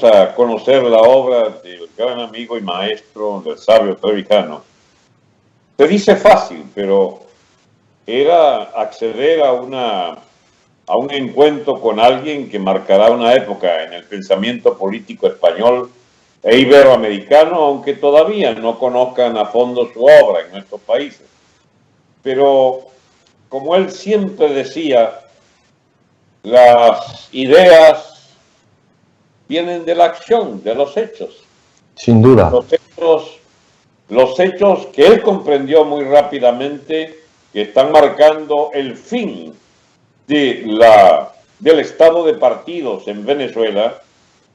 a conocer la obra del gran amigo y maestro del sabio Trevijano, se dice fácil, pero era acceder a un encuentro con alguien que marcará una época en el pensamiento político español e iberoamericano, aunque todavía no conozcan a fondo su obra en nuestros países. Pero, como él siempre decía, las ideas vienen de la acción, de los hechos. Sin duda. Los hechos que él comprendió muy rápidamente, que están marcando el fin del estado de partidos en Venezuela,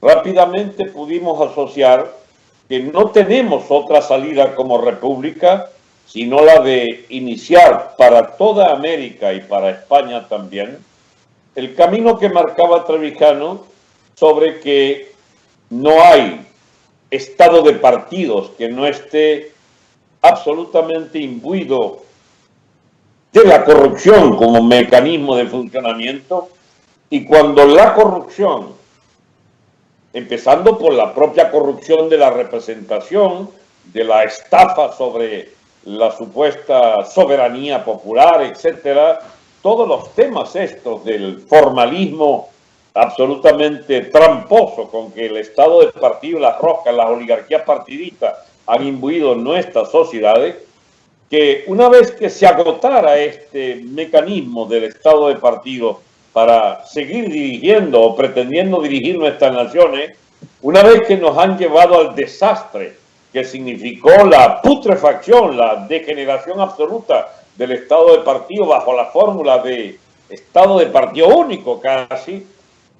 rápidamente pudimos asociar que no tenemos otra salida como república, sino la de iniciar para toda América y para España también, el camino que marcaba Trevijano sobre que no hay estado de partidos que no esté absolutamente imbuido de la corrupción como mecanismo de funcionamiento, y cuando la corrupción, empezando por la propia corrupción de la representación, de la estafa sobre la supuesta soberanía popular, etcétera, todos los temas estos del formalismo absolutamente tramposo con que el estado de partido, las roscas, las oligarquías partidistas han imbuido nuestras sociedades, que una vez que se agotara este mecanismo del estado de partido para seguir dirigiendo o pretendiendo dirigir nuestras naciones, una vez que nos han llevado al desastre que significó la putrefacción, la degeneración absoluta del estado de partido bajo la fórmula de estado de partido único casi,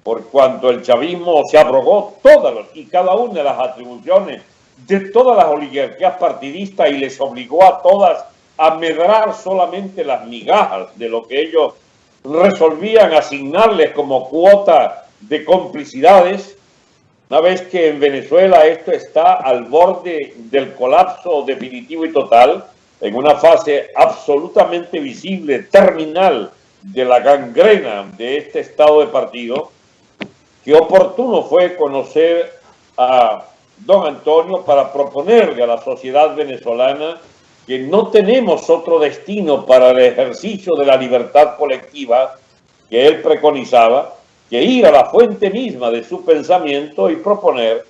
por cuanto el chavismo se abrogó todas y cada una de las atribuciones de todas las oligarquías partidistas y les obligó a todas a medrar solamente las migajas de lo que ellos resolvían asignarles como cuota de complicidades. Una vez que en Venezuela esto está al borde del colapso definitivo y total, en una fase absolutamente visible, terminal de la gangrena de este estado de partido, qué oportuno fue conocer a don Antonio para proponerle a la sociedad venezolana que no tenemos otro destino para el ejercicio de la libertad colectiva que él preconizaba, que ir a la fuente misma de su pensamiento y proponer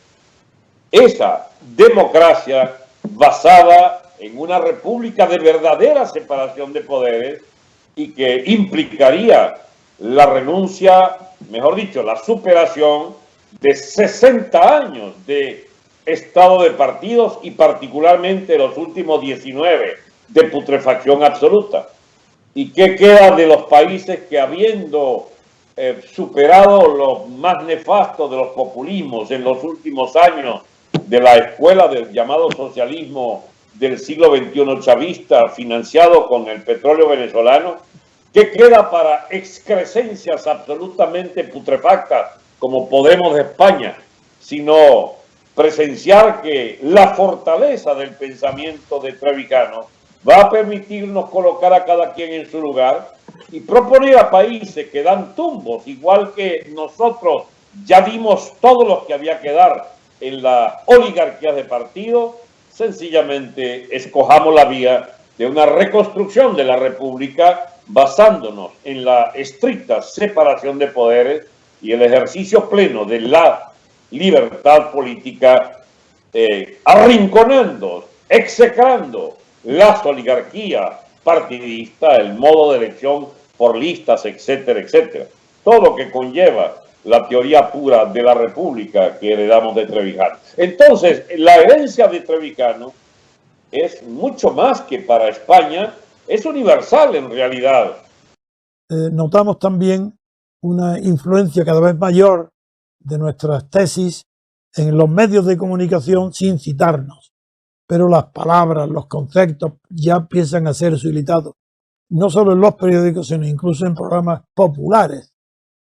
esa democracia basada en una república de verdadera separación de poderes y que implicaría la renuncia, mejor dicho, la superación de 60 años de estado de partidos y particularmente los últimos 19 de putrefacción absoluta. ¿Y qué queda de los países que, habiendo superado los más nefastos de los populismos en los últimos años de la escuela del llamado socialismo del siglo XXI chavista, financiado con el petróleo venezolano, qué queda para excrescencias absolutamente putrefactas como Podemos de España, sino presenciar que la fortaleza del pensamiento de Trevijano va a permitirnos colocar a cada quien en su lugar y proponer a países que dan tumbos, igual que nosotros ya dimos todo lo que había que dar en la oligarquía de partido, sencillamente escojamos la vía de una reconstrucción de la república basándonos en la estricta separación de poderes y el ejercicio pleno de la libertad política, arrinconando, execrando las oligarquías partidistas, el modo de elección por listas, etcétera, etcétera. Todo lo que conlleva la teoría pura de la república que heredamos de Trevijano. Entonces, la herencia de Trevijano es mucho más que para España, es universal en realidad. Notamos también una influencia cada vez mayor de nuestras tesis en los medios de comunicación sin citarnos, pero las palabras, los conceptos ya empiezan a ser utilizados, no solo en los periódicos, sino incluso en programas populares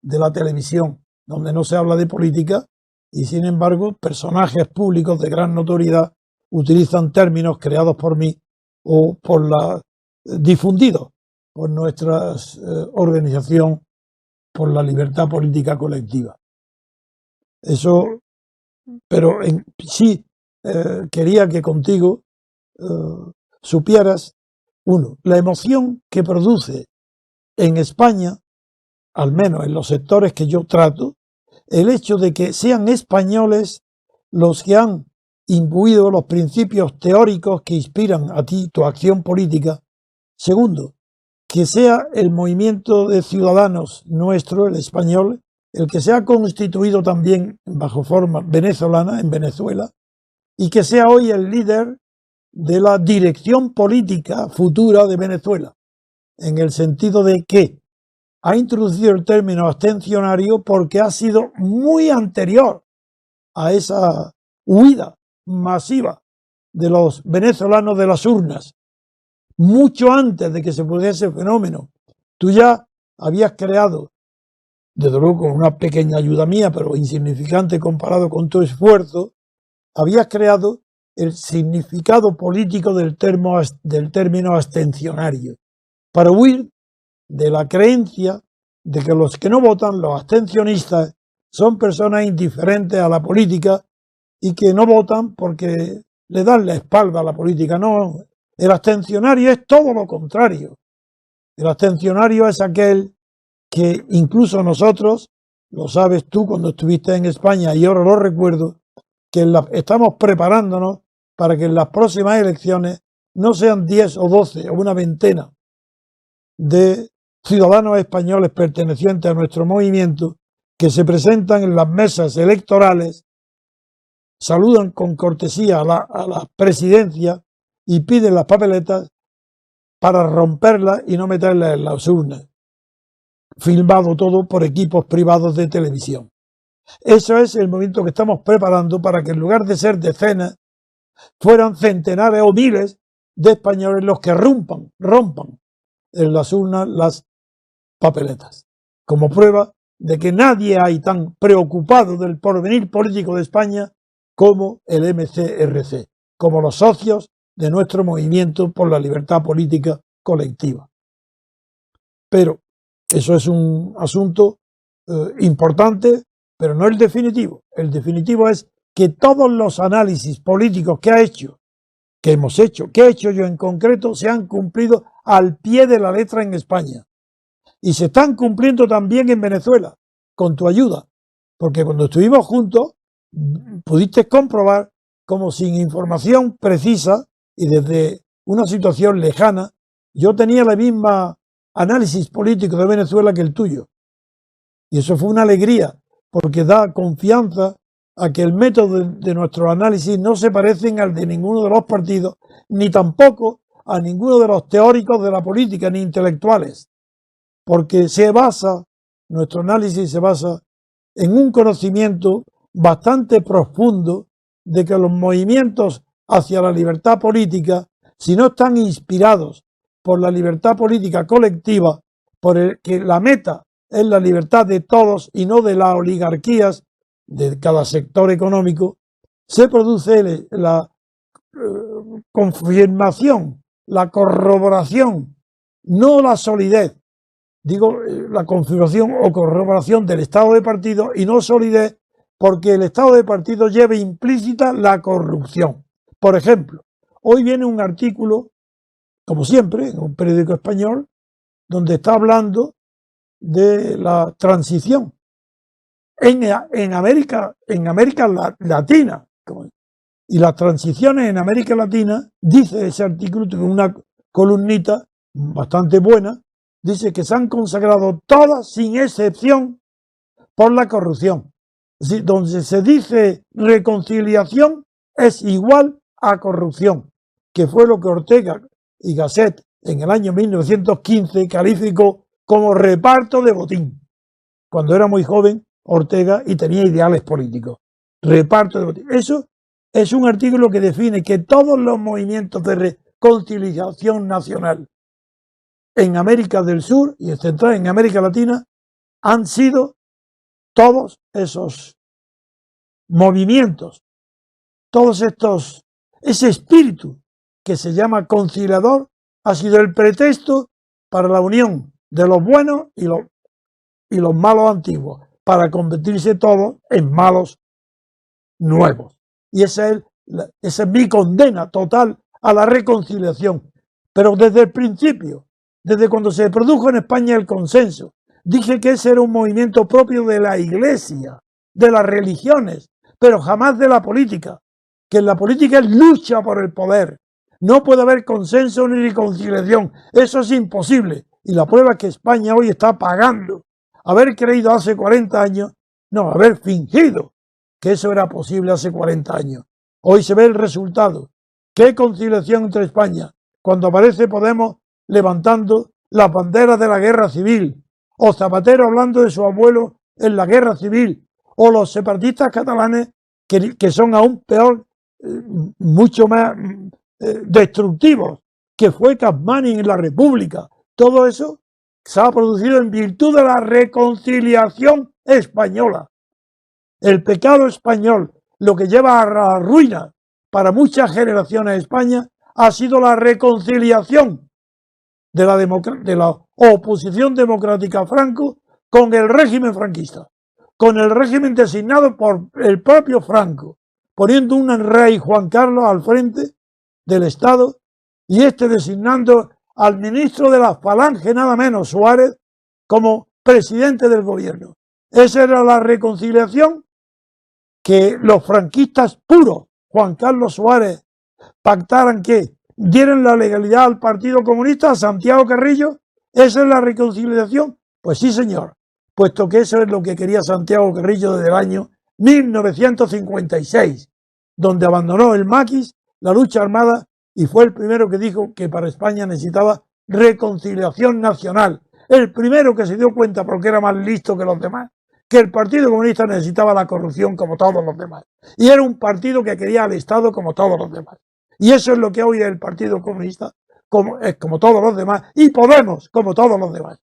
de la televisión, donde no se habla de política y sin embargo personajes públicos de gran notoriedad utilizan términos creados por mí o difundidos por nuestra organización por la libertad política colectiva. Eso pero sí quería que contigo supieras, uno, la emoción que produce en España, al menos en los sectores que yo trato, el hecho de que sean españoles los que han imbuido los principios teóricos que inspiran a ti tu acción política. Segundo, que sea el movimiento de ciudadanos nuestro, el español, el que se ha constituido también bajo forma venezolana en Venezuela, y que sea hoy el líder de la dirección política futura de Venezuela, en el sentido de que ha introducido el término abstencionario porque ha sido muy anterior a esa huida masiva de los venezolanos de las urnas, mucho antes de que se produjese el fenómeno. Tú ya habías creado, desde luego con una pequeña ayuda mía, pero insignificante comparado con tu esfuerzo, habías creado el significado político del término abstencionario, para huir de la creencia de que los que no votan, los abstencionistas, son personas indiferentes a la política y que no votan porque le dan la espalda a la política. No, el abstencionario es todo lo contrario. El abstencionario es aquel que incluso nosotros, lo sabes tú cuando estuviste en España y ahora lo recuerdo, que estamos preparándonos para que en las próximas elecciones no sean 10 o 12 o una veintena de ciudadanos españoles pertenecientes a nuestro movimiento que se presentan en las mesas electorales, saludan con cortesía a la presidencia y piden las papeletas para romperlas y no meterlas en las urnas, filmado todo por equipos privados de televisión. Eso es el movimiento que estamos preparando para que en lugar de ser decenas, fueran centenares o miles de españoles los que rompan en las urnas las papeletas, como prueba de que nadie hay tan preocupado del porvenir político de España como el MCRC, como los socios de nuestro movimiento por la libertad política colectiva. Pero eso es un asunto importante, pero no el definitivo. El definitivo es que todos los análisis políticos que he hecho yo en concreto, se han cumplido al pie de la letra en España. Y se están cumpliendo también en Venezuela, con tu ayuda. Porque cuando estuvimos juntos, pudiste comprobar cómo sin información precisa y desde una situación lejana, yo tenía la misma análisis político de Venezuela que el tuyo. Y eso fue una alegría, porque da confianza a que el método de nuestro análisis no se parecen al de ninguno de los partidos, ni tampoco a ninguno de los teóricos de la política, ni intelectuales, porque nuestro análisis se basa en un conocimiento bastante profundo de que los movimientos hacia la libertad política, si no están inspirados por la libertad política colectiva, por el que la meta es la libertad de todos y no de las oligarquías de cada sector económico, se produce la confirmación, la corroboración, no la solidez, digo la confirmación o corroboración del estado de partido y no solidez, porque el estado de partido lleva implícita la corrupción. Por ejemplo, hoy viene un artículo, como siempre, en un periódico español, donde está hablando de la transición en América Latina. Y las transiciones en América Latina, dice ese artículo, con una columnita bastante buena, dice que se han consagrado todas, sin excepción, por la corrupción. Es decir, donde se dice reconciliación es igual a corrupción, que fue lo que Ortega y Gasset en el año 1915 calificó como reparto de botín, cuando era muy joven Ortega y tenía ideales políticos. Reparto de botín. Eso es un artículo que define que todos los movimientos de reconciliación nacional en América del Sur y en Central, en América Latina, han sido todos esos movimientos, ese espíritu que se llama conciliador, ha sido el pretexto para la unión de los buenos y los malos antiguos, para convertirse todos en malos nuevos. Y esa es mi condena total a la reconciliación. Pero desde el principio, desde cuando se produjo en España el consenso, dije que ese era un movimiento propio de la Iglesia, de las religiones, pero jamás de la política. Que en la política es lucha por el poder. No puede haber consenso ni reconciliación. Eso es imposible. Y la prueba es que España hoy está pagando haber creído hace 40 años, no, haber fingido que eso era posible hace 40 años. Hoy se ve el resultado. ¿Qué conciliación entre España? Cuando aparece Podemos levantando las banderas de la guerra civil, o Zapatero hablando de su abuelo en la guerra civil, o los separatistas catalanes que son aún peor, mucho más destructivos, que fue Capmany en la República. Todo eso se ha producido en virtud de la reconciliación española. El pecado español, lo que lleva a la ruina para muchas generaciones de España, ha sido la reconciliación de la oposición democrática a Franco con el régimen franquista, con el régimen designado por el propio Franco, poniendo un rey Juan Carlos al frente del Estado y designando al ministro de la Falange, nada menos, Suárez, como presidente del gobierno. Esa era la reconciliación que los franquistas puros, Juan Carlos Suárez, pactaran que dieran la legalidad al Partido Comunista, a Santiago Carrillo. ¿Esa es la reconciliación? Pues sí, señor, puesto que eso es lo que quería Santiago Carrillo desde el año 1956, donde abandonó el maquis, la lucha armada, y fue el primero que dijo que para España necesitaba reconciliación nacional. El primero que se dio cuenta, porque era más listo que los demás, que el Partido Comunista necesitaba la corrupción como todos los demás. Y era un partido que quería al Estado como todos los demás. Y eso es lo que hoy es el Partido Comunista, como todos los demás, y Podemos, como todos los demás,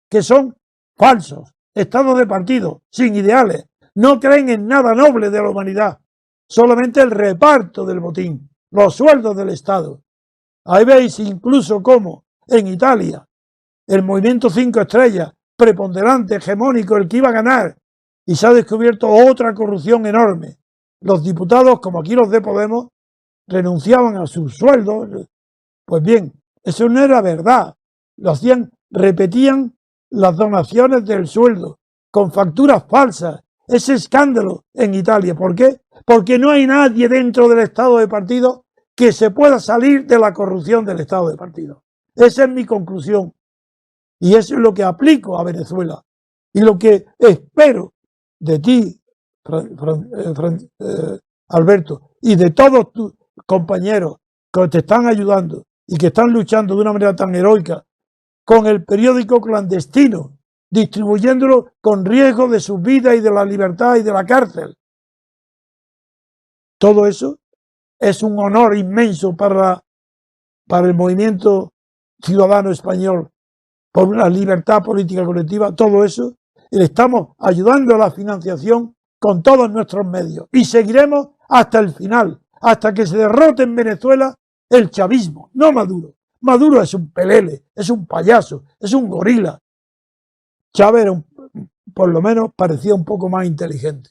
que son falsos, estados de partido, sin ideales, no creen en nada noble de la humanidad, solamente el reparto del botín, los sueldos del Estado. Ahí veis incluso cómo en Italia el movimiento 5 estrellas, preponderante, hegemónico, el que iba a ganar, y se ha descubierto otra corrupción enorme. Los diputados, como aquí los de Podemos, renunciaban a sus sueldos. Pues bien, eso no era verdad. Lo hacían, repetían las donaciones del sueldo con facturas falsas. Ese escándalo en Italia. ¿Por qué? Porque no hay nadie dentro del Estado de partido que se pueda salir de la corrupción del Estado de partido. Esa es mi conclusión. Y eso es lo que aplico a Venezuela. Y lo que espero de ti, Alberto, y de todos tus compañeros que te están ayudando y que están luchando de una manera tan heroica con el periódico clandestino, distribuyéndolo con riesgo de su vida y de la libertad y de la cárcel. Todo eso es un honor inmenso para el movimiento ciudadano español, por una libertad política colectiva. Todo eso le estamos ayudando a la financiación con todos nuestros medios y seguiremos hasta el final, hasta que se derrote en Venezuela el chavismo, no Maduro. Maduro es un pelele, es un payaso, es un gorila. Chávez por lo menos parecía un poco más inteligente.